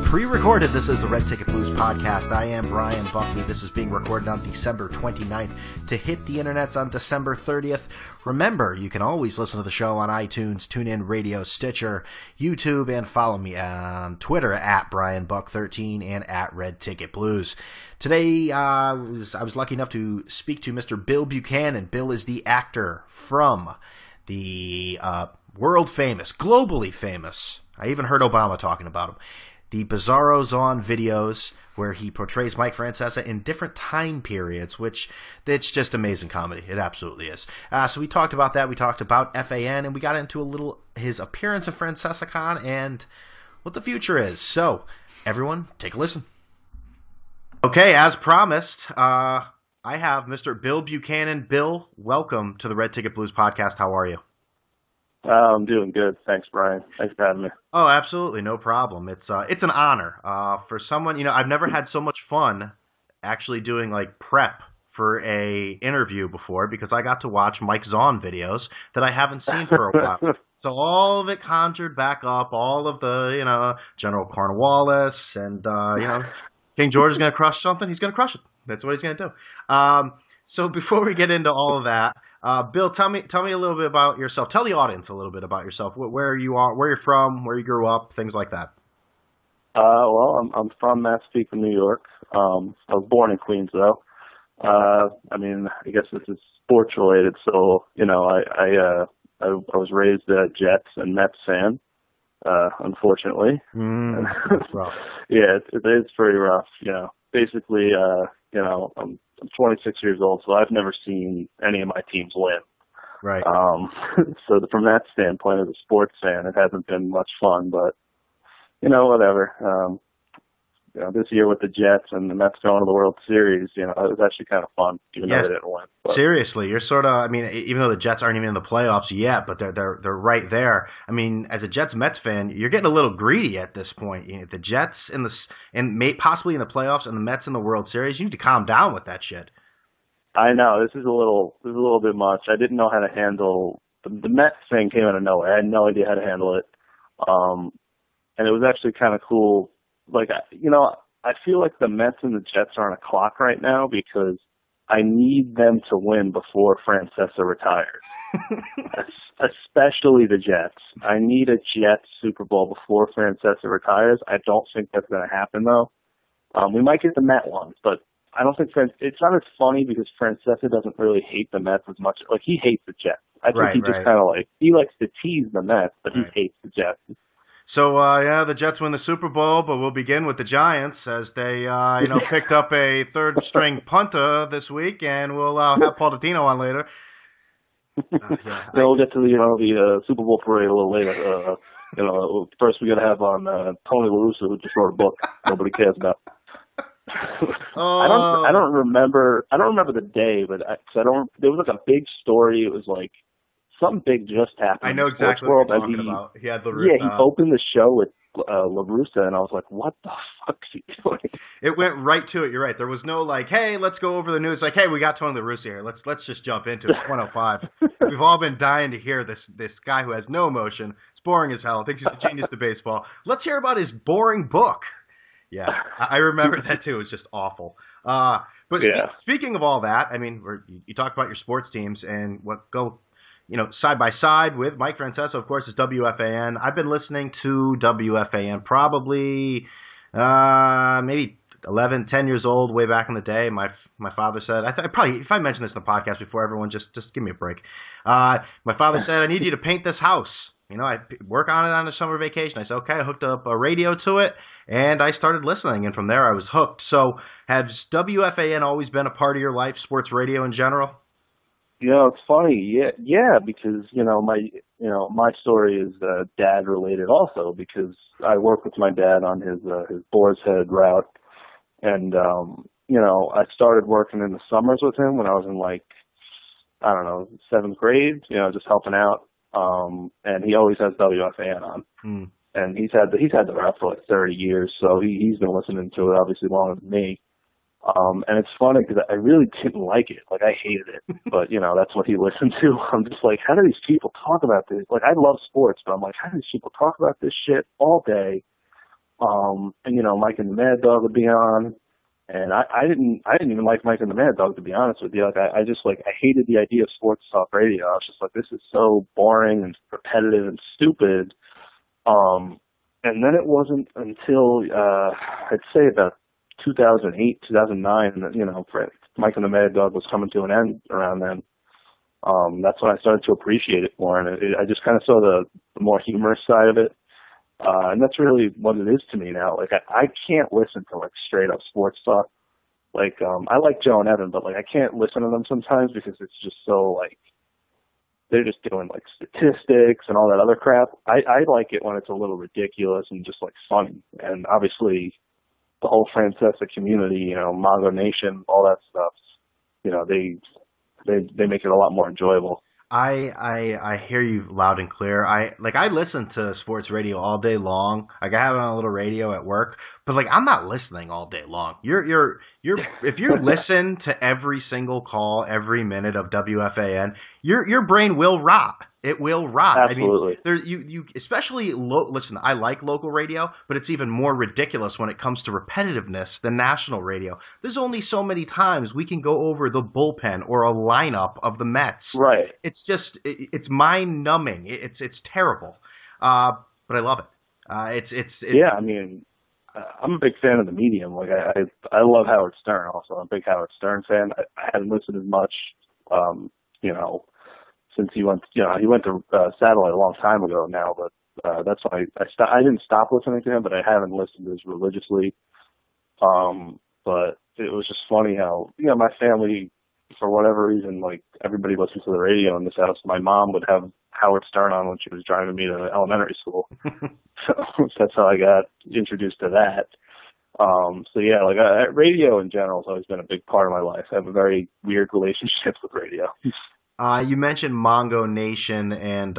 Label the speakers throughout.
Speaker 1: Pre-recorded, this is the Red Ticket Blues podcast. I am Brian Buckley. This is being recorded on December 29th to hit the internets on December 30th. Remember, you can always listen to the show on iTunes, TuneIn Radio, Stitcher, YouTube, and follow me on Twitter at BrianBuck13 and at Red Ticket Blues. Today, I was lucky enough to speak to Mr. Bill Buchanan. Bill is the actor from the world-famous, globally famous, I even heard Obama talking about him, the Bizarro Zone videos, where he portrays Mike Francesa in different time periods, which it's just amazing comedy. It absolutely is. So we talked about that. We talked about FAN, and we got into a little his appearance in FrancesaCon and what the future is. So, everyone, take a listen. Okay, as promised, I have Mr. Bill Buchanan. Bill, welcome to the Red Ticket Blues podcast. How are you?
Speaker 2: I'm doing good. Thanks, Brian. Thanks for having me.
Speaker 1: Oh, absolutely. No problem. It's an honor. For someone, I've never had so much fun actually doing like prep for a interview before because I got to watch Mike Zahn videos that I haven't seen for a while. So all of it conjured back up, all of the, General Cornwallis and, King George is going to crush something. He's going to crush it. That's what he's going to do. So before we get into all of that, Bill, tell me a little bit about yourself. Tell the audience a little bit about yourself. Where you are, where you're from, where you grew up, things like that.
Speaker 2: Well, I'm from Massapequa, New York. I was born in Queens, though. I guess this is sports related. So, I was raised a Jets and Mets fan. Unfortunately.
Speaker 1: That's rough.
Speaker 2: Yeah, it's pretty rough. Basically, I'm 26 years old, so I've never seen any of my teams win.
Speaker 1: Right.
Speaker 2: So from that standpoint, as a sports fan, it hasn't been much fun, but, whatever. This year with the Jets and the Mets going to the World Series, it was actually kind of fun, even though they didn't win. But.
Speaker 1: Seriously, you're sort of, even though the Jets aren't even in the playoffs yet, but they're right there. As a Jets-Mets fan, you're getting a little greedy at this point. The Jets possibly in the playoffs and the Mets in the World Series, you need to calm down with that shit.
Speaker 2: I know, this is a little bit much. I didn't know how to handle, the Mets thing came out of nowhere. I had no idea how to handle it. And it was actually kind of cool. I feel like the Mets and the Jets are on a clock right now because I need them to win before Francesa retires. Especially the Jets. I need a Jets Super Bowl before Francesa retires. I don't think that's going to happen, though. We might get the Met ones, but I don't think it's not as funny because Francesa doesn't really hate the Mets as much. Like, he hates the Jets. I think he just kind of he likes to tease the Mets, but he hates the Jets.
Speaker 1: So, the Jets win the Super Bowl, but we'll begin with the Giants as they, picked up a third-string punter this week, and we'll have Paul Dottino on later.
Speaker 2: We'll get to the Super Bowl parade a little later. First we got to have on Tony La Russa, who just wrote a book nobody cares about. I don't remember the day, but there was like a big story. It was like something big just happened.
Speaker 1: I know exactly what you're talking about. He had
Speaker 2: he opened the show with La Russa, and I was like, what the fuck is he doing?
Speaker 1: It went right to it. You're right. There was no hey, let's go over the news. Hey, we got Tony La Russa here. Let's just jump into it. It's 105. We've all been dying to hear this guy who has no emotion. It's boring as hell. Thinks he's a genius to baseball. Let's hear about his boring book. Yeah, I remember that too. It was just awful. But speaking of all that, you talk about your sports teams and what go, side by side with Mike Francesa, of course, is WFAN. I've been listening to WFAN probably maybe 11, 10 years old, way back in the day. My father said, probably, if I mentioned this in the podcast before, everyone just give me a break. My father said, I need you to paint this house. I work on it on a summer vacation. I said, okay, I hooked up a radio to it, and I started listening, and from there I was hooked. So has WFAN always been a part of your life, sports radio in general?
Speaker 2: It's funny. Yeah, because, my story is dad related also because I work with my dad on his Boar's Head route. And, I started working in the summers with him when I was in 7th grade, just helping out. And he always has WFAN on. And he's had the route for 30 years. So he's been listening to it obviously longer than me. And it's funny because I really didn't like it. I hated it. But, that's what he listened to. I'm just like, how do these people talk about this? I love sports, but I'm like, how do these people talk about this shit all day? And Mike and the Mad Dog would be on. And I didn't even like Mike and the Mad Dog, to be honest with you. Like I just I hated the idea of sports talk radio. I was just like, this is so boring and repetitive and stupid. And then it wasn't until I'd say about 2008, 2009 that Mike and the Mad Dog was coming to an end around then. That's when I started to appreciate it more, and I just kind of saw the more humorous side of it. And that's really what it is to me now. Like I can't listen to straight up sports talk. I like Joe and Evan, but I can't listen to them sometimes because it's just so they're just doing statistics and all that other crap. I like it when it's a little ridiculous and just funny. And obviously the whole Francesa community, Mongo Nation, all that stuff, they make it a lot more enjoyable.
Speaker 1: I hear you loud and clear. I listen to sports radio all day long. I have it on a little radio at work, but I'm not listening all day long. If you listen to every single call, every minute of WFAN, your brain will rot. It will rot.
Speaker 2: Absolutely.
Speaker 1: I mean, you especially listen. I like local radio, but it's even more ridiculous when it comes to repetitiveness than national radio. There's only so many times we can go over the bullpen or a lineup of the Mets.
Speaker 2: Right.
Speaker 1: It's just it's mind numbing. It's terrible, but I love it. It's
Speaker 2: yeah. I mean, I'm a big fan of the medium. I love Howard Stern. Also, I'm a big Howard Stern fan. I haven't listened as much, since he went to satellite a long time ago now. But that's why I didn't stop listening to him, but I haven't listened as religiously. But it was just funny how my family, for whatever reason, everybody listens to the radio in this house. My mom would have Howard Stern on when she was driving me to elementary school. So that's how I got introduced to that. So yeah, radio in general has always been a big part of my life. I have a very weird relationship with radio.
Speaker 1: You mentioned Mongo Nation and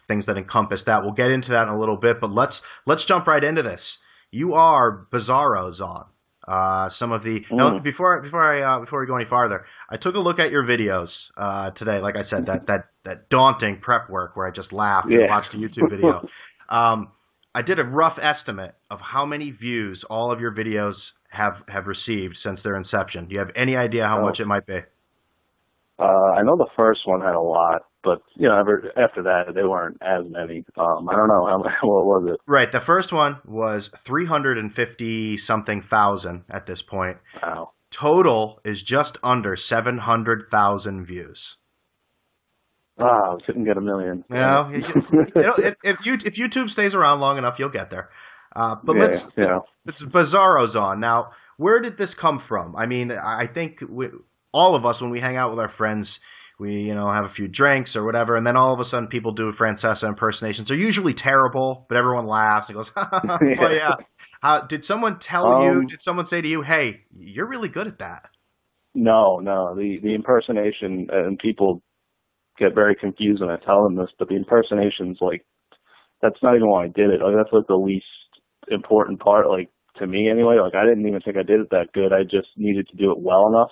Speaker 1: things that encompass that. We'll get into that in a little bit, but let's jump right into this. You are Bizarro's on. Some of the no, before we go any farther, I took a look at your videos today. Like I said, that daunting prep work where I just laughed and watched a YouTube video. I did a rough estimate of how many views all of your videos have received since their inception. Do you have any idea how much it might be?
Speaker 2: I know the first one had a lot, but after that they weren't as many. I don't know what was it.
Speaker 1: Right, the first one was 350-something thousand at this point.
Speaker 2: Wow.
Speaker 1: Total is just under 700,000 views.
Speaker 2: Oh, couldn't get 1 million.
Speaker 1: If YouTube stays around long enough, you'll get there. But it's Bizarro's on now. Where did this come from? I mean, I think all of us, when we hang out with our friends, we have a few drinks or whatever, and then all of a sudden people do Francesa impersonations. They're usually terrible, but everyone laughs and goes, "Oh yeah." Did someone tell you? Did someone say to you, "Hey, you're really good at that"?
Speaker 2: No. The impersonation, and people get very confused when I tell them this, but the impersonations, that's not even why I did it. That's the least important part, to me anyway. I didn't even think I did it that good. I just needed to do it well enough.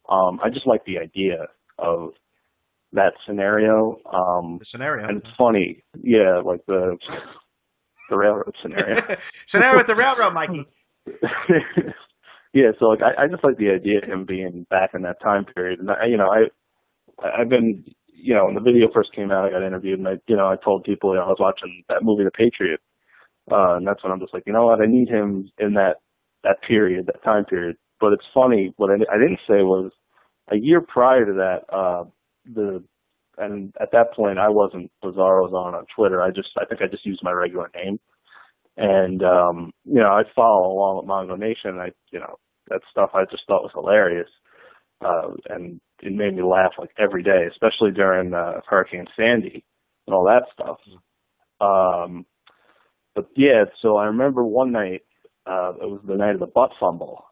Speaker 2: I just like the idea of that scenario.
Speaker 1: The scenario.
Speaker 2: And it's funny. Yeah, the railroad scenario.
Speaker 1: Scenario with the railroad, Mikey.
Speaker 2: Yeah, so I just like the idea of him being back in that time period. And I've been, when the video first came out, I got interviewed, and I told people I was watching that movie, The Patriot. And that's when I'm just like, I need him in that period, that time period. But it's funny, what I didn't say was a year prior to that, and at that point I wasn't Bizarro's on Twitter. I think I just used my regular name. And, I follow along with Mongo Nation. That stuff I just thought was hilarious. And it made me laugh every day, especially during Hurricane Sandy and all that stuff. But yeah, so I remember one night, it was the night of the butt fumble.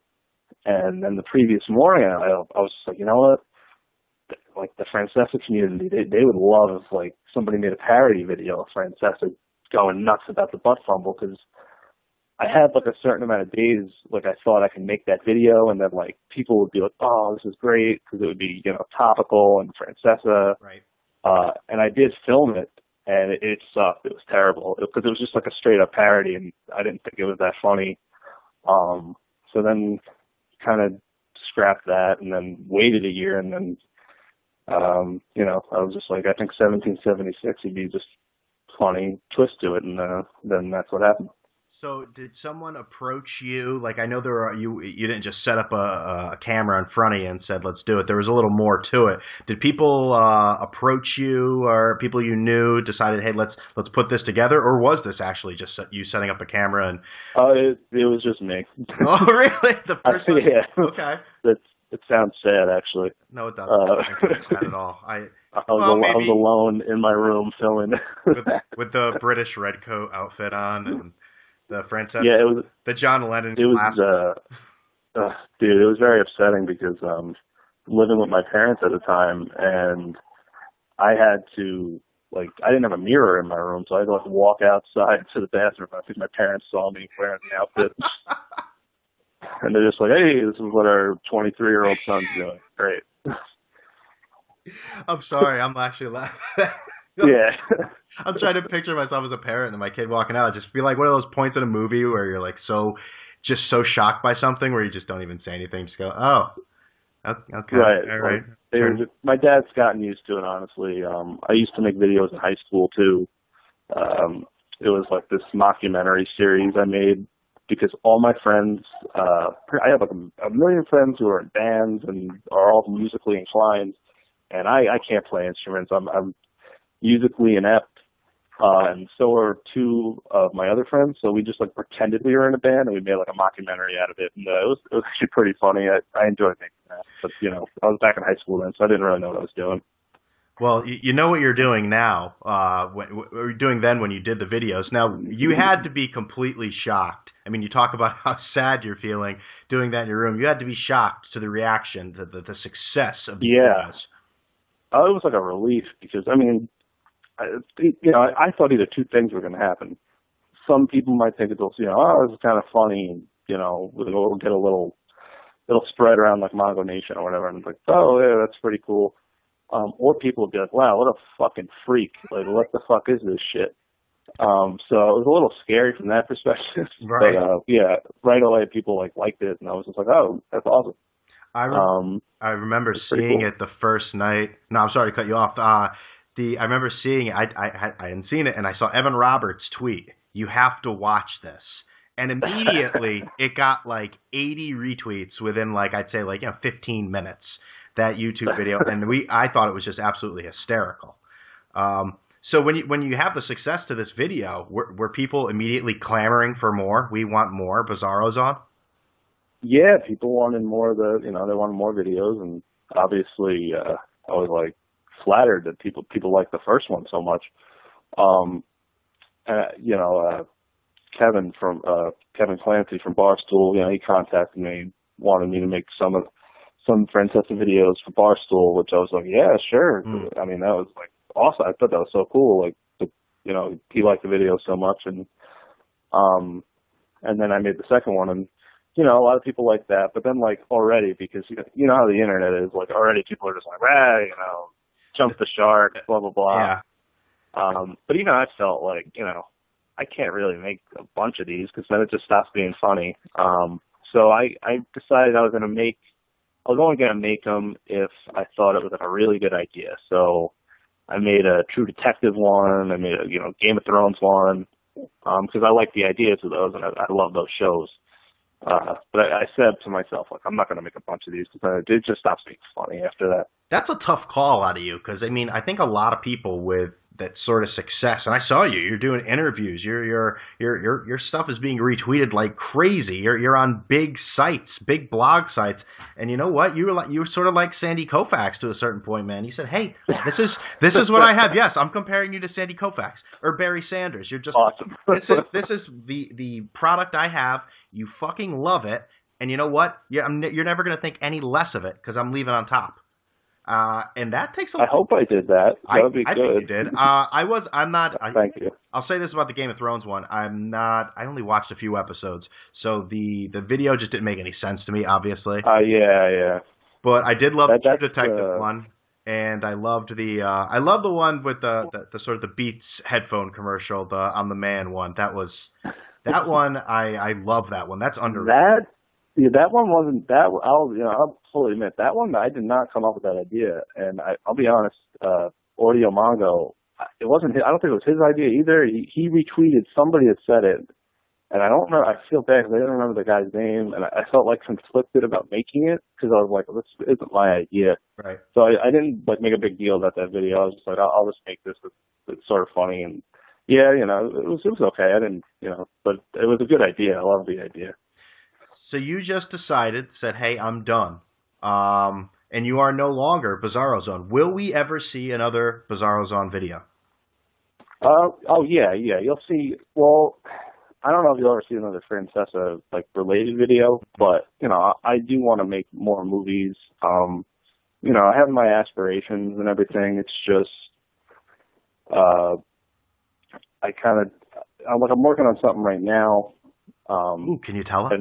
Speaker 2: And then the previous morning, I was just like, you know what? The Francesa community, they would love if somebody made a parody video of Francesa going nuts about the butt fumble, because I had a certain amount of days I thought I could make that video, and then people would be like, oh, this is great, because it would be topical and Francesa.
Speaker 1: Right.
Speaker 2: And I did film it, and it sucked. It was terrible because it was just like a straight up parody, and I didn't think it was that funny. So then kind of scrapped that, and then waited a year, and then I was just like, I think 1776 would be just funny twist to it, and then that's what happened.
Speaker 1: So did someone approach you? Like, I know you didn't just set up a camera in front of you and said, let's do it. There was a little more to it. Did people approach you, or people you knew decided, hey, let's put this together? Or was this actually just you setting up a camera? And
Speaker 2: it was just me.
Speaker 1: Oh, really? The first one?
Speaker 2: Yeah.
Speaker 1: Okay.
Speaker 2: It sounds sad, actually.
Speaker 1: No, it doesn't. It's not at all.
Speaker 2: I was alone in my room filming.
Speaker 1: with the British red coat outfit on and the Francesca.
Speaker 2: Yeah, it was
Speaker 1: the John Lennon.
Speaker 2: It was, dude, it was very upsetting because living with my parents at the time, and I had to, like, I didn't have a mirror in my room, so I had to like walk outside to the bathroom. I think my parents saw me wearing the outfit. And they're just like, hey, this is what our 23-year-old son's doing. Great.
Speaker 1: I'm sorry. I'm actually laughing.
Speaker 2: Yeah.
Speaker 1: I'm trying to picture myself as a parent and my kid walking out. Just be like one of those points in a movie where you're like so shocked by something where you just don't even say anything. Just go, oh, okay.
Speaker 2: Right.
Speaker 1: All right.
Speaker 2: My dad's gotten used to it, honestly. I used to make videos in high school, too. It was like this mockumentary series I made because all my friends, I have like a million friends who are in bands and are all musically inclined, and I can't play instruments. I'm musically inept, and so are two of my other friends. So we just like pretended we were in a band, and we made like a mockumentary out of it. And it was actually pretty funny. I enjoyed making that. But I was back in high school then, so I didn't really know what I was doing.
Speaker 1: Well, you know what you're doing now. What you were doing then when you did the videos. Now you had to be completely shocked. I mean, you talk about how sad you're feeling doing that in your room. You had to be shocked to the reaction, to the success of the videos.
Speaker 2: It was like a relief because, I mean, I thought either two things were going to happen. Some people might think it'll, this is kind of funny, and, it'll get it'll spread around like Mongo Nation or whatever, and it's like, oh, yeah, that's pretty cool. Or people will be like, wow, what a fucking freak. Like, what the fuck is this shit? So it was a little scary from that perspective.
Speaker 1: Right.
Speaker 2: But, right away people liked it, and I was just like, oh, that's awesome.
Speaker 1: I remember seeing it the first night. No, I'm sorry to cut you off. I remember seeing it. I hadn't seen it, and I saw Evan Roberts tweet, "You have to watch this." And immediately it got like 80 retweets within I'd say 15 minutes, that YouTube video. And I thought it was just absolutely hysterical. So when you have the success to this video, were people immediately clamoring for more? We want more Bizarros on?
Speaker 2: Yeah, people wanted more of they wanted more videos, and obviously I was flattered that people liked the first one so much. Kevin Clancy from Barstool, he contacted me, wanted me to make some Francesca videos for Barstool, which I was like, yeah, sure. I mean, that was awesome. I thought that was so cool. He liked the video so much, and then I made the second one, and a lot of people like that. But then already, because you know how the internet is, already people are just jump the shark, blah blah blah.
Speaker 1: Yeah.
Speaker 2: But I felt I can't really make a bunch of these because then it just stops being funny. So I decided I was only going to make them if I thought it was a really good idea. So I made a True Detective one. I made a Game of Thrones one because I like the ideas of those, and I love those shows. But I said to myself, I'm not going to make a bunch of these because it just stops being funny after that.
Speaker 1: That's a tough call out of you because, I think a lot of people with that sort of success, and I saw you're doing interviews, your stuff is being retweeted like crazy. You're on big sites, big blog sites, and you know what? You were sort of like Sandy Koufax to a certain point, man. You said, hey, this is what I have. Yes, I'm comparing you to Sandy Koufax or Barry Sanders. You're just
Speaker 2: awesome.
Speaker 1: This is the product I have. You fucking love it, and you know what? You're never going to think any less of it because I'm leaving on top. And that takes a lot.
Speaker 2: I hope I did that. That would be good.
Speaker 1: I think you did. I'm not.
Speaker 2: Thank you.
Speaker 1: I'll say this about the Game of Thrones one. I only watched a few episodes, so the video just didn't make any sense to me, obviously.
Speaker 2: Yeah.
Speaker 1: But I did love the True Detective one. and I loved the one with the sort of the Beats headphone commercial, the I'm the Man one. That one I love that one. That's underrated.
Speaker 2: That one wasn't that. I'll fully admit that one. I did not come up with that idea, and I'll be honest. Audio Mongo, it wasn't. I don't think it was his idea either. He retweeted somebody that said it, and I don't remember. I feel bad because I didn't remember the guy's name, and I felt like conflicted about making it because I was like, this isn't my idea.
Speaker 1: Right.
Speaker 2: So I didn't like make a big deal about that video. I was just like, I'll just make this. It's sort of funny, and yeah, it was okay. I didn't, but it was a good idea. I love the idea.
Speaker 1: So you just said, hey, I'm done. And you are no longer Bizarro Zone. Will we ever see another Bizarro Zone video?
Speaker 2: Oh, yeah. You'll see. Well, I don't know if you'll ever see another Francesa, related video, but, I do want to make more movies. I have my aspirations and everything. It's just, I'm working on something right now.
Speaker 1: Can you tell us?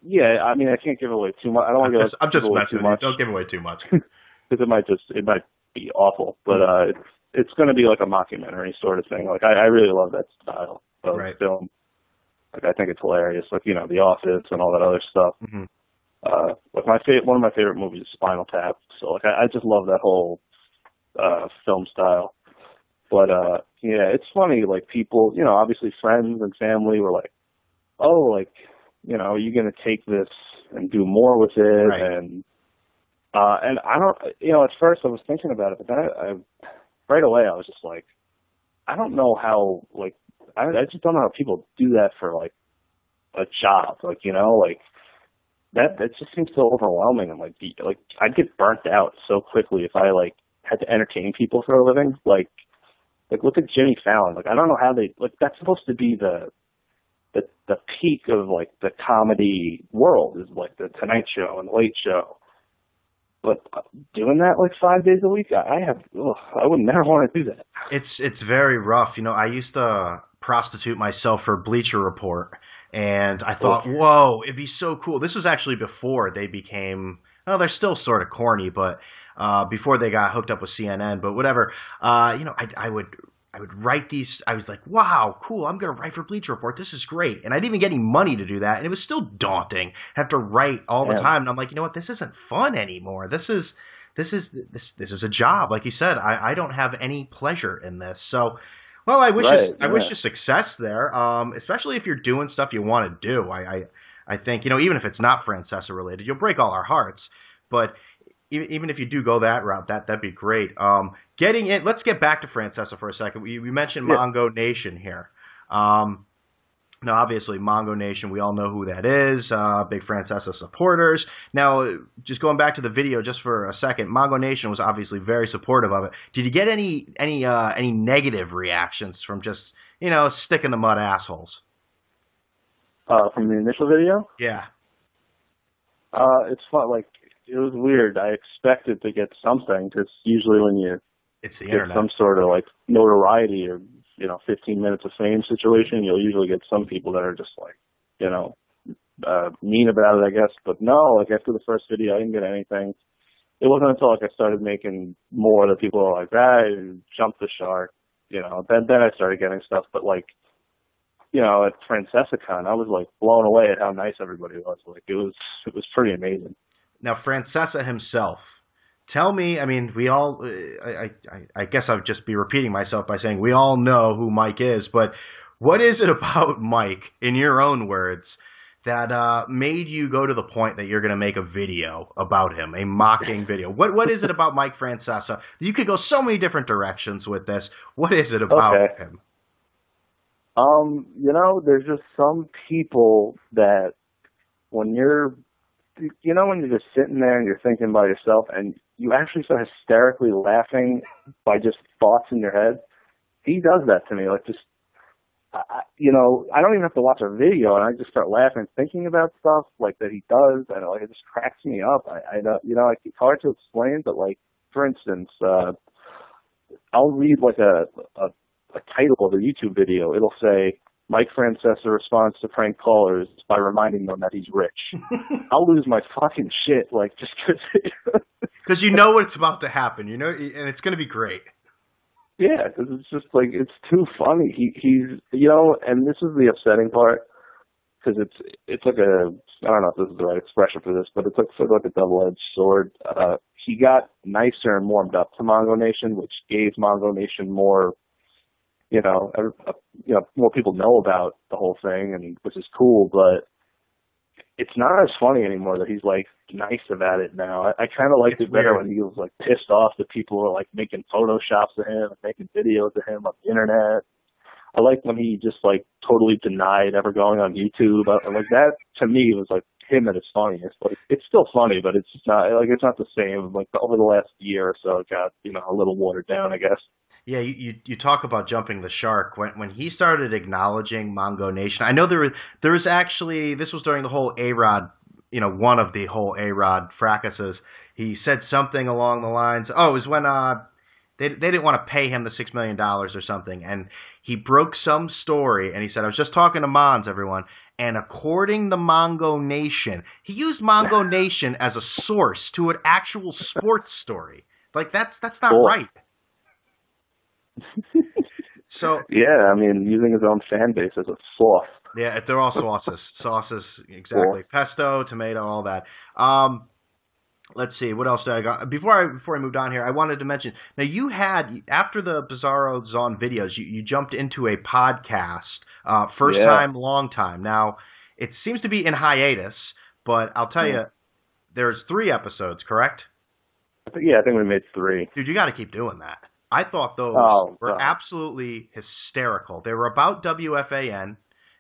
Speaker 2: Yeah, I mean, I can't give away too much. I don't want to give away too much.
Speaker 1: Don't give away too much.
Speaker 2: Because it might be awful. But it's going to be like a mockumentary sort of thing. I really love that style of film. I think it's hilarious. The Office and all that other stuff.
Speaker 1: Mm-hmm.
Speaker 2: One of my favorite movies is Spinal Tap. So I just love that whole film style. But yeah, it's funny. People, obviously friends and family were like, oh, are you going to take this and do more with it?
Speaker 1: Right.
Speaker 2: And I don't, at first I was thinking about it, but then I right away I was just like, I don't know how, I just don't know how people do that for a job, that just seems so overwhelming. And I'd get burnt out so quickly if I had to entertain people for a living. Look at Jimmy Fallon. I don't know how they, that's supposed to be the peak of the comedy world is the Tonight Show and the Late Show. But doing that 5 days a week, I would never want to do that.
Speaker 1: It's very rough. I used to prostitute myself for Bleacher Report, and I thought, whoa, it'd be so cool. This was actually before they became, they're still sort of corny, but before they got hooked up with CNN. But whatever, I would write these. I was like, wow, cool. I'm going to write for Bleacher Report. This is great. And I didn't even get any money to do that. And it was still daunting. I have to write all the time. And I'm like, you know what? This isn't fun anymore. This is a job. Like you said, I don't have any pleasure in this. So, well, I wish you success there. Especially if you're doing stuff you want to do. I think, even if it's not Francesa related, you'll break all our hearts. But even if you do go that route, that'd be great. Let's get back to Francesa for a second. We mentioned Mongo Nation here. Now, obviously, Mongo Nation, we all know who that is. Big Francesa supporters. Now, just going back to the video just for a second, Mongo Nation was obviously very supportive of it. Did you get any negative reactions from just stick in the mud assholes?
Speaker 2: From the initial video?
Speaker 1: Yeah.
Speaker 2: It's fun. It was weird. I expected to get something because usually when you
Speaker 1: get
Speaker 2: some sort of notoriety or 15 minutes of fame situation, you'll usually get some people that are just mean about it, I guess. But no, after the first video, I didn't get anything. It wasn't until I started making more that people were like, jumped the shark. Then I started getting stuff. But at FrancesaCon, I was blown away at how nice everybody was. It was pretty amazing.
Speaker 1: Now, Francesa himself, tell me, we all, I guess I would just be repeating myself by saying we all know who Mike is, but what is it about Mike, in your own words, that made you go to the point that you're going to make a video about him, a mocking video? What is it about Mike Francesa? You could go so many different directions with this. What is it about him?
Speaker 2: There's just some people that when you're just sitting there and you're thinking by yourself and you actually start hysterically laughing by just thoughts in your head. He does that to me. I don't even have to watch a video and I just start laughing thinking about stuff that he does, and it just cracks me up. It's hard to explain, but for instance, I'll read a title of a YouTube video. It'll say, Mike Francesa responds to prank callers by reminding them that he's rich. I'll lose my fucking shit, like, just
Speaker 1: because you know what's about to happen, you know, and it's going to be great.
Speaker 2: Yeah, because it's just like, it's too funny. He's, you know, and this is the upsetting part, because it's like a, I don't know if this is the right expression for this, but it's like sort of like a double-edged sword. He got nicer and warmed up to Mongo Nation, which gave Mongo Nation more, more people know about the whole thing, and which is cool, but it's not as funny anymore that he's like nice about it now. I kind of liked it better when he was like pissed off that people were like making photoshops of him and making videos of him on the internet. I liked when he just like totally denied ever going on YouTube. Like that to me was like him at his funniest. Like it's still funny, but it's just not like it's not the same. Like over the last year or so, it got a little watered down, I guess.
Speaker 1: Yeah, you talk about jumping the shark. When he started acknowledging Mongo Nation, I know there was actually, this was during the whole A-Rod, one of the whole A-Rod fracases. He said something along the lines, it was when they didn't want to pay him the $6 million or something, and he broke some story, and he said, I was just talking to Mons, everyone, and according to Mongo Nation, he used Mongo Nation as a source to an actual sports story. Like, that's not right. So
Speaker 2: yeah, I mean, using his own fan base as a sauce.
Speaker 1: Yeah, they're all sauces, exactly. Pesto, tomato, all that. Let's see, what else did I got? Before I moved on here, I wanted to mention, now you had, after the Bizarro Zone videos, you jumped into a podcast, first time, long time. Now, it seems to be in hiatus, but I'll tell you, there's 3 episodes, correct?
Speaker 2: I think we made 3.
Speaker 1: Dude, you got to keep doing that. I thought those were absolutely hysterical. They were about WFAN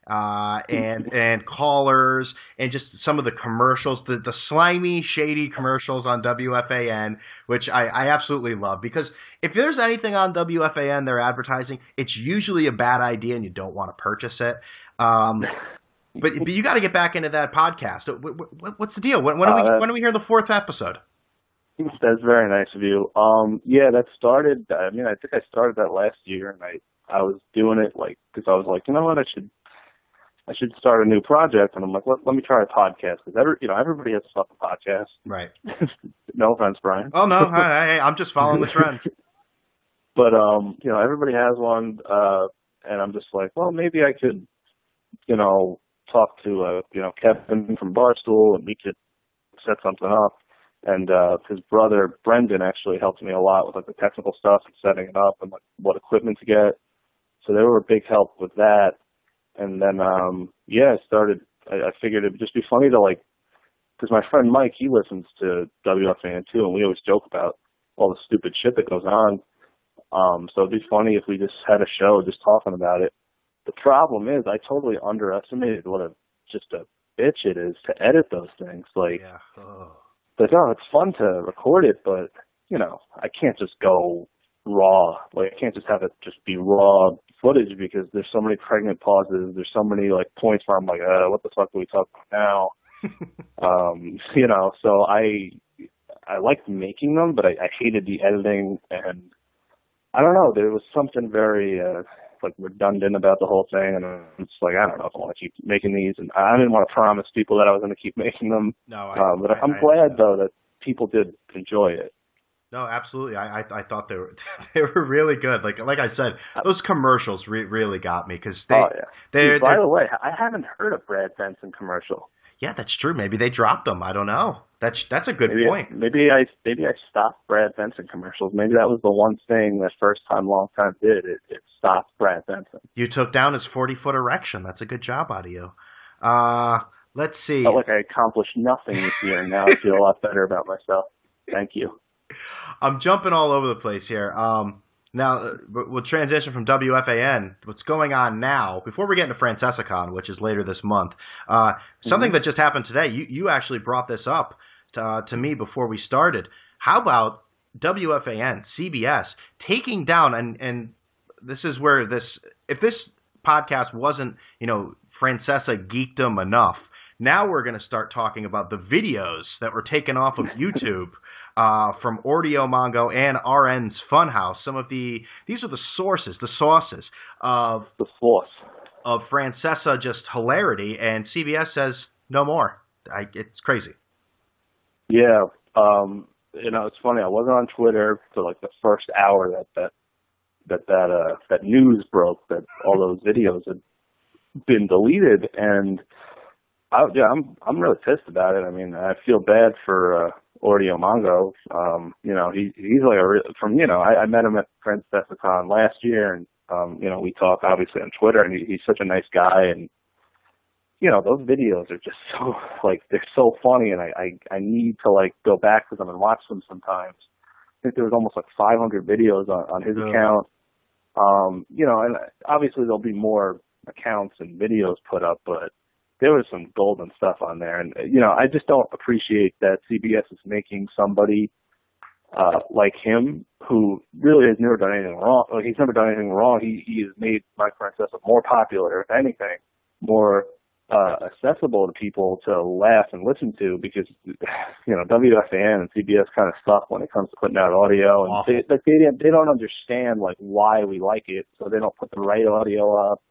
Speaker 1: and callers and just some of the commercials, the slimy, shady commercials on WFAN, which I absolutely love. Because if there's anything on WFAN they're advertising, it's usually a bad idea and you don't want to purchase it. But you got to get back into that podcast. What's the deal? When do we hear the 4th episode?
Speaker 2: That's very nice of you. That started, I think I started that last year, and I was doing it like, because I was like, you know what, I should start a new project, and I'm like, let me try a podcast, because everybody has a fucking podcast.
Speaker 1: Right.
Speaker 2: No offense, Brian.
Speaker 1: Oh, no, hey, I'm just following the trend.
Speaker 2: But, everybody has one, and I'm just like, well, maybe I could, talk to, Kevin from Barstool, and we could set something up. And his brother Brendan actually helped me a lot with like the technical stuff and setting it up and like what equipment to get. So they were a big help with that. And then I figured it'd just be funny to like, because my friend Mike, he listens to WFAN too, and we always joke about all the stupid shit that goes on. So it'd be funny if we just had a show just talking about it. The problem is I totally underestimated what a bitch it is to edit those things. Like.
Speaker 1: Yeah. Oh.
Speaker 2: But no, it's fun to record it, but, I can't just go raw. Like, I can't just have it just be raw footage because there's so many pregnant pauses. There's so many, like, points where I'm like, what the fuck do we talk about now? So I liked making them, but I hated the editing, and I don't know, there was something very, redundant about the whole thing, and it's like, I don't know if I want to keep making these, and I didn't want to promise people that I was going to keep making them.
Speaker 1: No,
Speaker 2: but I'm glad though that people did enjoy it.
Speaker 1: No, absolutely. I thought they were really good. Like I said, those commercials really got me because
Speaker 2: Dude, by the way, I haven't heard a Brad Benson commercial.
Speaker 1: Yeah, that's true. Maybe they dropped them. I don't know. That's a good point.
Speaker 2: Maybe I stopped Brad Benson commercials. Maybe that was the one thing that First Time Long Time did. It stopped Brad Benson.
Speaker 1: You took down his 40-foot erection. That's a good job out of you. Let's see.
Speaker 2: I felt like I accomplished nothing this year, and now I feel a lot better about myself. Thank you.
Speaker 1: I'm jumping all over the place here. Now, we'll transition from WFAN. What's going on now, before we get into FrancescaCon, which is later this month, something that just happened today, you actually brought this up to me before we started. How about WFAN, CBS, taking down, and this is where if this podcast wasn't, Francesa geekdom enough, now we're going to start talking about the videos that were taken off of YouTube from Audio Mongo and RN's Funhouse. These are the sources, the sauces of of Francesa just hilarity, and CBS says no more. It's crazy.
Speaker 2: Yeah, it's funny. I wasn't on Twitter for like the first hour that news broke that all those videos had been deleted, and I'm really pissed about it. I mean, I feel bad for Audio Mongo. He's like I met him at Francesacon last year, and we talk obviously on Twitter, and he's such a nice guy, and those videos are just so they're so funny, and I need to go back to them and watch them sometimes. I think there was almost 500 videos on his account. And obviously there'll be more accounts and videos put up, but there was some golden stuff on there. And, I just don't appreciate that CBS is making somebody like him, who really has never done anything wrong. He's never done anything wrong. He has made Mike Francesa more popular, if anything, more accessible to people to laugh and listen to, because, WFAN and CBS kind of suck when it comes to putting out audio. And they don't understand, why we like it, so they don't put the right audio up.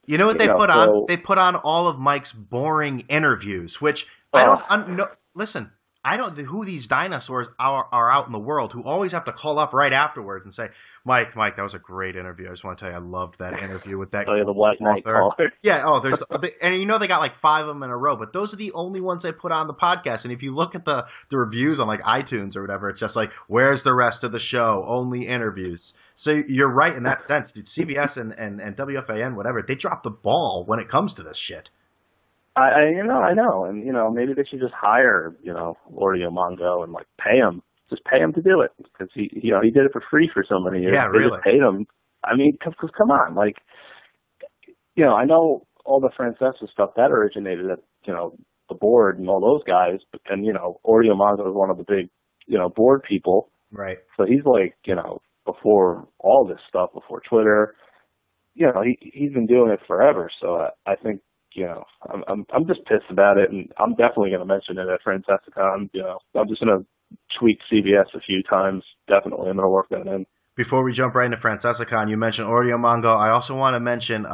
Speaker 1: You know what they put on? They put on all of Mike's boring interviews, which I don't listen. I don't know who these dinosaurs are out in the world who always have to call up right afterwards and say, Mike, that was a great interview. I just want to tell you, I loved that interview with that.
Speaker 2: The Black Knight caller.
Speaker 1: Yeah. And they got 5 of them in a row, but those are the only ones they put on the podcast. And if you look at the reviews on iTunes or whatever, it's just where's the rest of the show? Only interviews. So you're right in that sense. Dude, CBS and WFAN, whatever, they drop the ball when it comes to this shit.
Speaker 2: I know, and maybe they should just hire Audio Mongo and pay him to do it, because he did it for free for so many years.
Speaker 1: Yeah,
Speaker 2: they
Speaker 1: really.
Speaker 2: Just paid him. I mean, because come on, I know all the Francesa stuff that originated at the board and all those guys, and Audio Mongo is one of the big board people,
Speaker 1: right?
Speaker 2: So he's before all this stuff, before Twitter, he's been doing it forever. So I think. I'm just pissed about it, and I'm definitely going to mention it at Francesacon. I'm just going to tweak CBS a few times. Definitely, I'm going to work that in.
Speaker 1: Before we jump right into Francesacon, you mentioned Audio Mongo. I also want to mention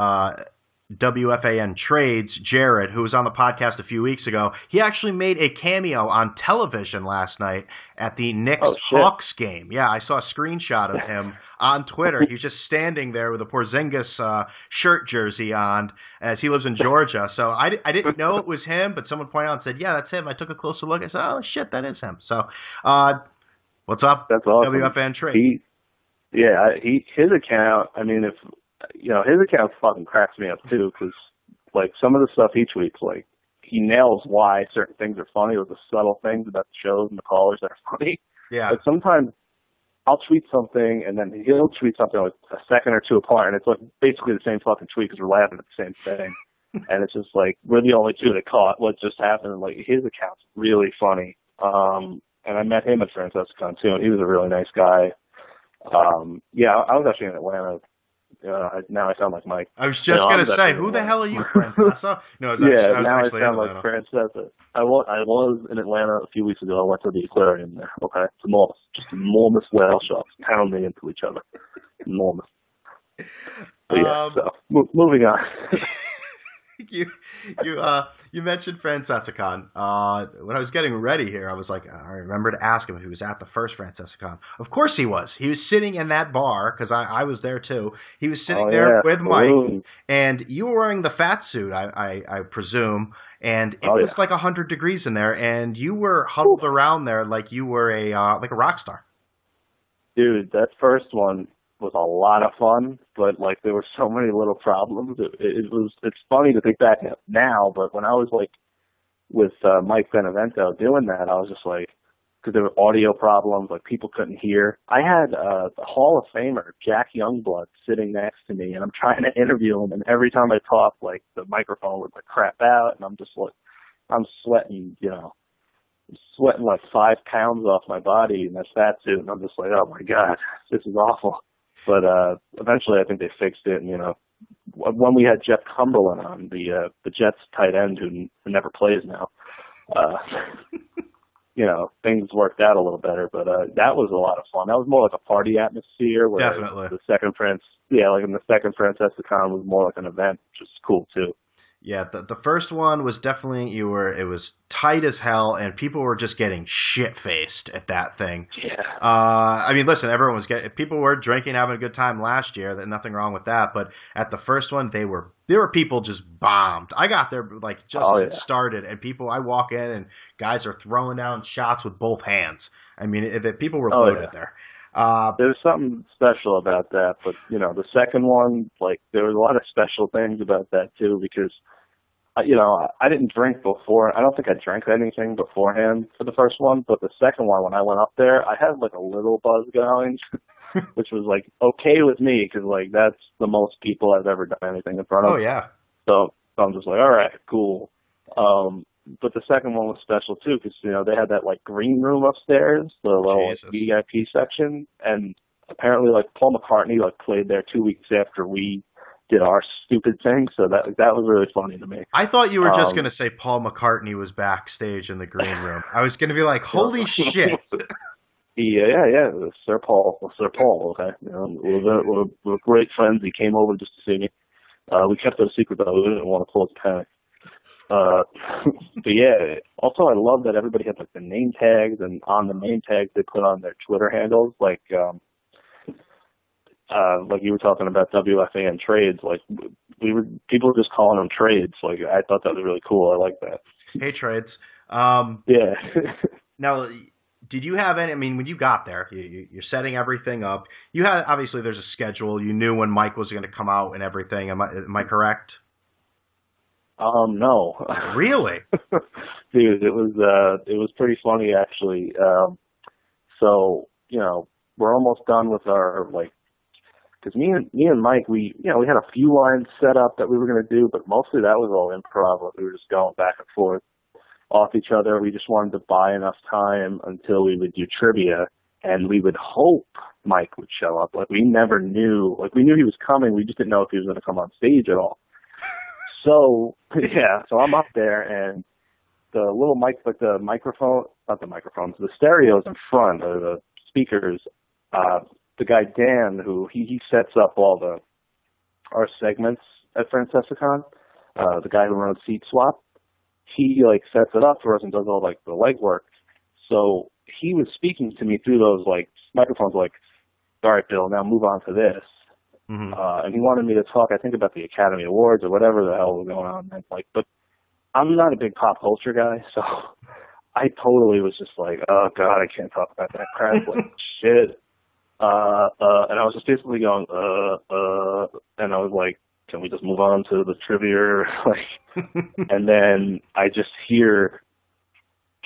Speaker 1: WFAN Trades, Jared, who was on the podcast a few weeks ago. He actually made a cameo on television last night at the Knicks-Hawks game. Yeah, I saw a screenshot of him on Twitter. He was just standing there with a Porzingis shirt jersey on, as he lives in Georgia. So I didn't know it was him, but someone pointed out and said, yeah, that's him. I took a closer look. I said, oh, shit, that is him. So what's up?
Speaker 2: That's awesome.
Speaker 1: WFAN Trades.
Speaker 2: His account, I mean, his account fucking cracks me up too, because some of the stuff he tweets, he nails why certain things are funny with the subtle things about the shows and the callers that are funny.
Speaker 1: Yeah.
Speaker 2: But sometimes I'll tweet something, and then he'll tweet something a second or two apart, and it's basically the same fucking tweet because we're laughing at the same thing. And it's just we're the only two that caught what just happened. And his account's really funny. And I met him at Francesacon too, and he was a really nice guy. I was actually in Atlanta. Now I sound like Mike.
Speaker 1: I was just going to say, who the hell are you, Francesa? No,
Speaker 2: now I sound like Francesa. I was in Atlanta a few weeks ago. I went to the aquarium there. Okay, it's enormous, just enormous whale sharks pounding into each other. Enormous. But moving on.
Speaker 1: You mentioned Francesacon. When I was getting ready here, I was I remember to ask him if he was at the first Francesacon. Of course he was. He was sitting in that bar, because I was there too. He was sitting there with Mike, and you were wearing the fat suit, I presume, and it was 100 degrees in there, and you were huddled around there like you were a rock star.
Speaker 2: Dude, that first one was a lot of fun, but there were so many little problems. It's funny to think back now, but when I was with Mike Benevento doing that, I was just because there were audio problems, people couldn't hear. I had the Hall of Famer Jack Youngblood sitting next to me, and I'm trying to interview him, and every time I talk, the microphone would crap out, and I'm just I'm sweating, sweating 5 pounds off my body in that fat suit, and I'm just oh my God, this is awful. But eventually, I think they fixed it. And when we had Jeff Cumberland on, the Jets tight end who never plays now, things worked out a little better. But that was a lot of fun. That was more like a party atmosphere. Where
Speaker 3: Definitely.
Speaker 2: The second Francesacon was more like an event, which is cool too.
Speaker 3: Yeah, the first one was definitely it was tight as hell, and people were just getting shit-faced at that thing.
Speaker 2: Yeah.
Speaker 3: I mean, listen, people were drinking, having a good time last year. There's nothing wrong with that. But at the first one, there were people just bombed. I got there started, and I walk in, and guys are throwing down shots with both hands. I mean, people were loaded there.
Speaker 2: There's something special about that, but the second one, like, there was a lot of special things about that too, because I didn't drink before. I don't think I drank anything beforehand for the first one, but the second one, when I went up there, I had like a little buzz going, which was like okay with me, because like that's the most people I've ever done anything in front of.
Speaker 3: Oh yeah.
Speaker 2: So I'm just like, all right, cool. But the second one was special too, because they had that like green room upstairs, the little VIP section, and apparently like Paul McCartney like played there 2 weeks after we did our stupid thing, so that was really funny to me.
Speaker 3: I thought you were just gonna say Paul McCartney was backstage in the green room. I was gonna be like, holy shit.
Speaker 2: Yeah, Sir Paul, okay. We're great friends. He came over just to see me. We kept it a secret though. We didn't want to cause panic. But yeah, also I love that everybody had like the name tags, and on the name tags they put on their Twitter handles, like you were talking about WFAN trades, like people were just calling them trades. Like I thought that was really cool. I like that.
Speaker 3: Hey, trades.
Speaker 2: Yeah.
Speaker 3: Now, did you have any? I mean, when you got there, you're setting everything up. You had obviously there's a schedule. You knew when Mike was going to come out and everything. Am I correct?
Speaker 2: No.
Speaker 3: Really?
Speaker 2: Dude, it was pretty funny actually. So, we're almost done with our, like, because me and Mike, we had a few lines set up that we were going to do, but mostly that was all improv. Like, we were just going back and forth off each other. We just wanted to buy enough time until we would do trivia, and we would hope Mike would show up. Like, we never knew. Like, we knew he was coming. We just didn't know if he was going to come on stage at all. So, yeah, so I'm up there, and the little mic, like the microphone, not the microphones, the stereos in front, or the speakers, the guy Dan, who he sets up all our segments at Francesacon, the guy who runs Seat Swap, he like sets it up for us and does all like the legwork. So he was speaking to me through those like microphones, like, all right, Bill, now move on to this.
Speaker 3: Mm-hmm.
Speaker 2: And he wanted me to talk, I think, about the Academy Awards or whatever the hell was going on. And like, but I'm not a big pop culture guy, so I totally was just like, oh God, I can't talk about that crap. Like, shit. And I was just basically going, and I was like, can we just move on to the trivia? Like, and then I just hear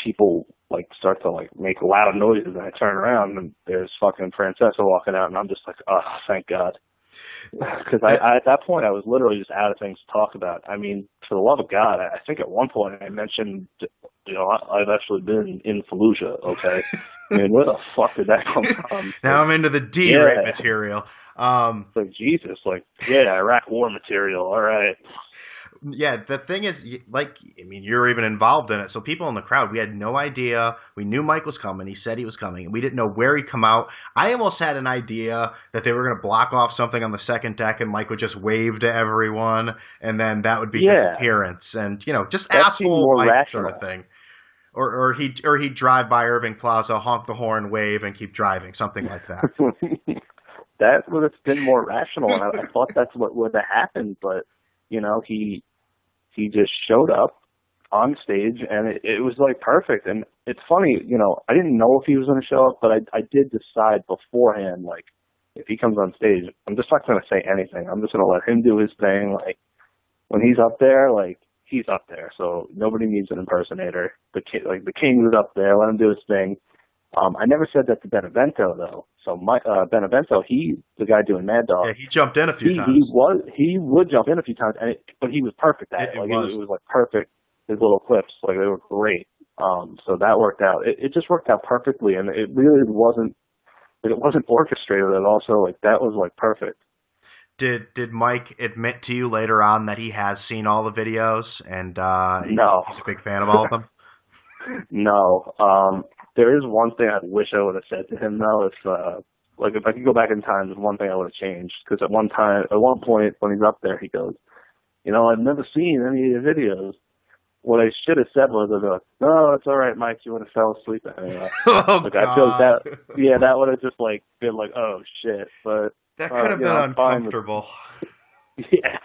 Speaker 2: people like start to like make loud noises, and I turn around and there's fucking Francesa walking out, and I'm just like, oh, thank God. Because I at that point I was literally just out of things to talk about. I mean, for the love of God, I think at one point I mentioned, I've actually been in Fallujah. Okay, I mean, where the fuck did that come from?
Speaker 3: Now I'm into the D-rate material.
Speaker 2: Like, Jesus, like, yeah, Iraq War material. All right.
Speaker 3: Yeah, the thing is, like, I mean, you're even involved in it. So people in the crowd, we had no idea. We knew Mike was coming. He said he was coming. And we didn't know where he'd come out. I almost had an idea that they were going to block off something on the second deck and Mike would just wave to everyone. And then that would be his appearance. And, just that asshole Mike sort of thing. Or he'd drive by Irving Plaza, honk the horn, wave, and keep driving. Something like that.
Speaker 2: That would have been more rational. I thought that's what would have happened. But, he just showed up on stage, and it was like perfect. And it's funny, I didn't know if he was going to show up, but I did decide beforehand, like, if he comes on stage, I'm just not going to say anything. I'm just going to let him do his thing. Like, when he's up there, like, he's up there. So nobody needs an impersonator. The king is up there. Let him do his thing. I never said that to Benevento, though. So Benevento, the guy doing Mad Dog.
Speaker 3: Yeah, he jumped in a few times.
Speaker 2: He would jump in a few times, but he was perfect at it. It was like perfect. His little clips, like, they were great. So that worked out. It just worked out perfectly, and it really wasn't. It wasn't orchestrated at all. So like that was like perfect.
Speaker 3: Did Mike admit to you later on that he has seen all the videos and
Speaker 2: no.
Speaker 3: he's a big fan of all of them?
Speaker 2: No. There is one thing I wish I would have said to him though. If I could go back in time, there's one thing I would have changed. Because at one point when he's up there, he goes, I've never seen any of your videos. What I should have said was, no, it's all right, Mike. You would have fell asleep anyway.
Speaker 3: Oh,
Speaker 2: like,
Speaker 3: God.
Speaker 2: I feel that. Yeah, that would have just been like, oh shit. But
Speaker 3: that could have been uncomfortable.
Speaker 2: Yeah.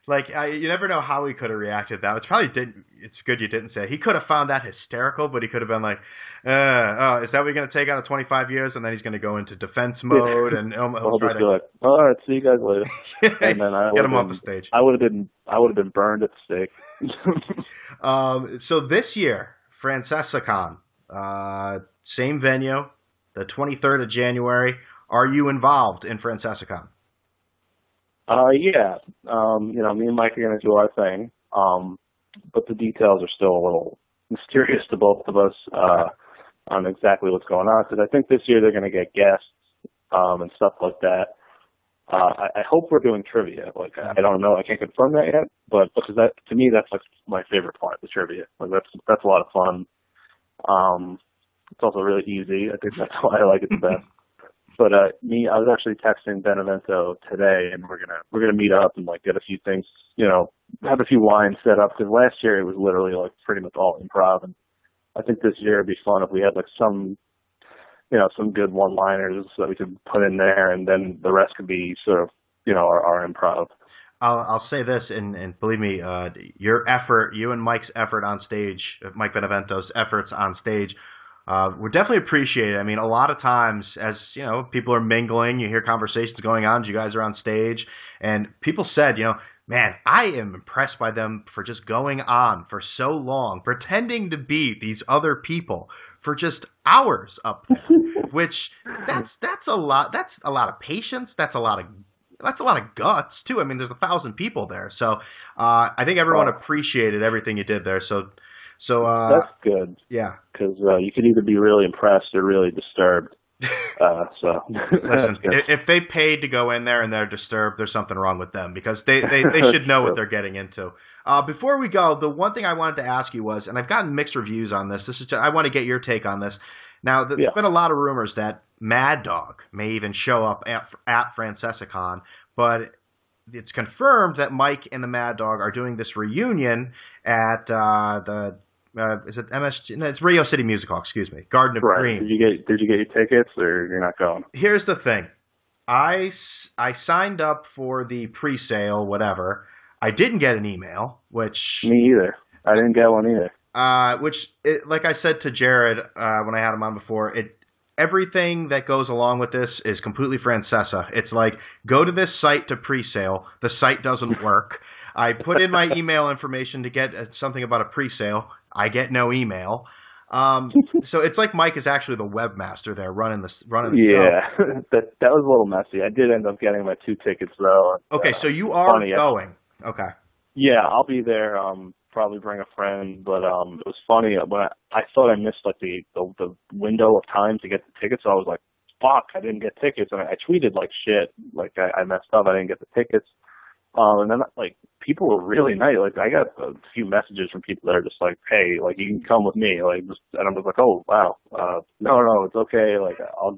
Speaker 3: You never know how he could have reacted. That it's probably didn't. It's good you didn't say. He could have found that hysterical, but he could have been like, is that what you're going to take out of 25 years? And then he's going to go into defense mode, and he'll try to
Speaker 2: be like, all right, see you guys later. And then
Speaker 3: get him off the stage.
Speaker 2: I would have been burned at the stake.
Speaker 3: So this year, FrancescaCon, same venue, the 23rd of January. Are you involved in FrancescaCon?
Speaker 2: Yeah. Me and Mike are going to do our thing. But the details are still a little mysterious to both of us, on exactly what's going on. Because I think this year they're going to get guests, and stuff like that. I hope we're doing trivia. I don't know. I can't confirm that yet. But because to me, that's my favorite part, the trivia. That's a lot of fun. It's also really easy. I think that's why I like it the best. But I was actually texting Benevento today, and we're gonna meet up and get a few things, have a few lines set up. Because last year it was literally pretty much all improv, and I think this year it'd be fun if we had some good one-liners that we could put in there, and then the rest could be sort of our improv.
Speaker 3: I'll say this, and believe me, your effort, you and Mike's effort on stage, Mike Benevento's efforts on stage, we're definitely appreciated. I mean, a lot of times, as people are mingling, you hear conversations going on. You guys are on stage, and people said, man, I am impressed by them for just going on for so long, pretending to be these other people for just hours up there. Which that's a lot. That's a lot of patience. That's a lot of guts too. I mean, there's 1,000 people there, so I think everyone appreciated everything you did there. So
Speaker 2: that's good.
Speaker 3: Yeah,
Speaker 2: because you could either be really impressed or really disturbed.
Speaker 3: Listen, if they paid to go in there and they're disturbed, there's something wrong with them, because they should know what they're getting into. Before we go, the one thing I wanted to ask you was, and I've gotten mixed reviews on this. I want to get your take on this. Now, there's been a lot of rumors that Mad Dog may even show up at FrancescaCon, but it's confirmed that Mike and the Mad Dog are doing this reunion at is it MSG? No, it's Radio City Music Hall. Excuse me, Garden of Dreams.
Speaker 2: Did you get your tickets, or you're not going?
Speaker 3: Here's the thing, I signed up for the pre-sale, whatever. I didn't get an email, which
Speaker 2: me either. I didn't get one either.
Speaker 3: Like I said to Jared when I had him on before, everything that goes along with this is completely Francesa. It's like, go to this site to pre-sale. The site doesn't work. I put in my email information to get something about a pre-sale. I get no email. So it's like Mike is actually the webmaster there running the
Speaker 2: show. that was a little messy. I did end up getting my 2 tickets though.
Speaker 3: Okay, so you are going. Okay.
Speaker 2: Yeah, I'll be there. Probably bring a friend, but it was funny when I thought I missed the window of time to get the tickets. So I was like, "Fuck, I didn't get tickets," and I tweeted like shit, I messed up. I didn't get the tickets. And then people were really nice. I got a few messages from people that are just like, "Hey, you can come with me." And I'm just like, "Oh wow, no, it's okay.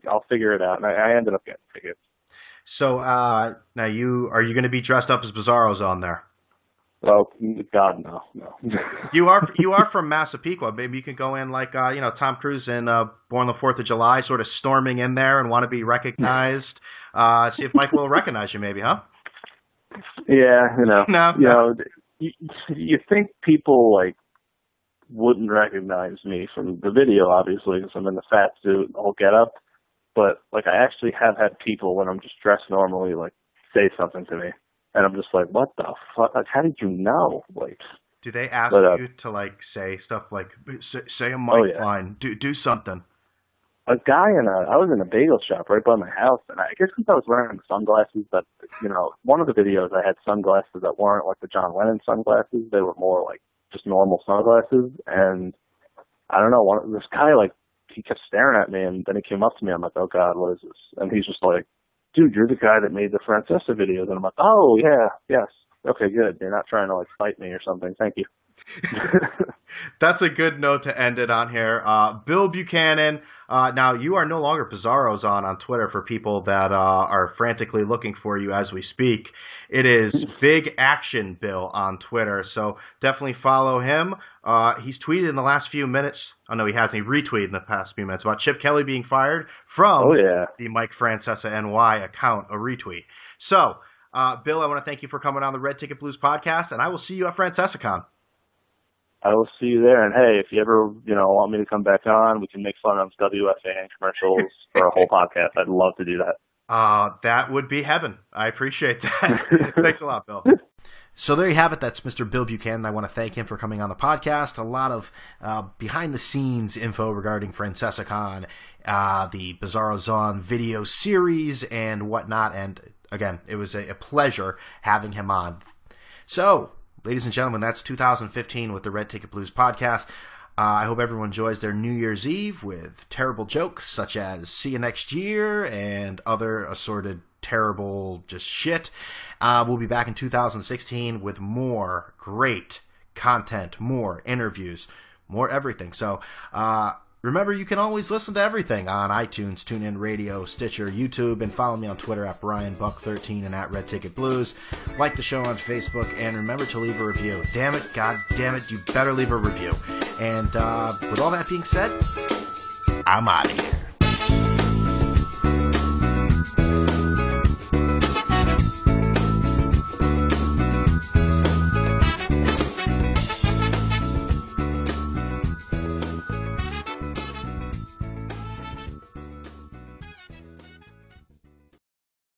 Speaker 2: I'll figure it out." And I ended up getting tickets.
Speaker 3: So now are you going to be dressed up as Bizarro's on there?
Speaker 2: Oh God, no.
Speaker 3: You are from Massapequa. Maybe you can go in like Tom Cruise in Born on the 4th of July, sort of storming in there and want to be recognized. See if Mike will recognize you, maybe, huh?
Speaker 2: Yeah,
Speaker 3: No.
Speaker 2: You think people wouldn't recognize me from the video, obviously, because I'm in the fat suit and all get up. But I actually have had people when I'm just dressed normally say something to me. And I'm just like, what the fuck? How did you know?
Speaker 3: Do they ask you to say stuff say a Mike line, do something?
Speaker 2: A guy I was in a bagel shop right by my house, and I guess because I was wearing sunglasses, but one of the videos I had sunglasses that weren't like the John Lennon sunglasses. They were more just normal sunglasses, and I don't know. This guy he kept staring at me, and then he came up to me. I'm like, oh God, what is this? And he's just like, dude, you're the guy that made the Francesa videos. And I'm like, oh, yeah, yes. Okay, good. You're not trying to fight me or something. Thank you.
Speaker 3: That's a good note to end it on here. Bill Buchanan. Now, you are no longer Bizarro Zone on Twitter for people that are frantically looking for you as we speak. It is Big Action Bill on Twitter, so definitely follow him. He's tweeted in the last few minutes. Oh, no, he hasn't. He retweeted in the past few minutes about Chip Kelly being fired from the Mike Francesa NY account, a retweet. So, Bill, I want to thank you for coming on the Red Ticket Blues podcast, and I will see you at FrancescaCon.
Speaker 2: I will see you there. And hey, if you ever, want me to come back on, we can make fun of WFAN commercials for a whole podcast. I'd love to do that.
Speaker 3: That would be heaven. I appreciate that. Thanks a lot, Bill.
Speaker 1: So there you have it. That's Mr. Bill Buchanan. I want to thank him for coming on the podcast. A lot of behind-the-scenes info regarding FrancescaCon, the Bizarro Zone video series, and whatnot. And again, it was a pleasure having him on. So, ladies and gentlemen, that's 2015 with the Red Ticket Blues podcast. I hope everyone enjoys their New Year's Eve with terrible jokes such as see you next year and other assorted terrible just shit. We'll be back in 2016 with more great content, more interviews, more everything. So remember, you can always listen to everything on iTunes, TuneIn Radio, Stitcher, YouTube, and follow me on Twitter at BrianBuck13 and at Red Ticket Blues. Like the show on Facebook, and remember to leave a review. Damn it, God damn it, you better leave a review. And with all that being said, I'm out of here.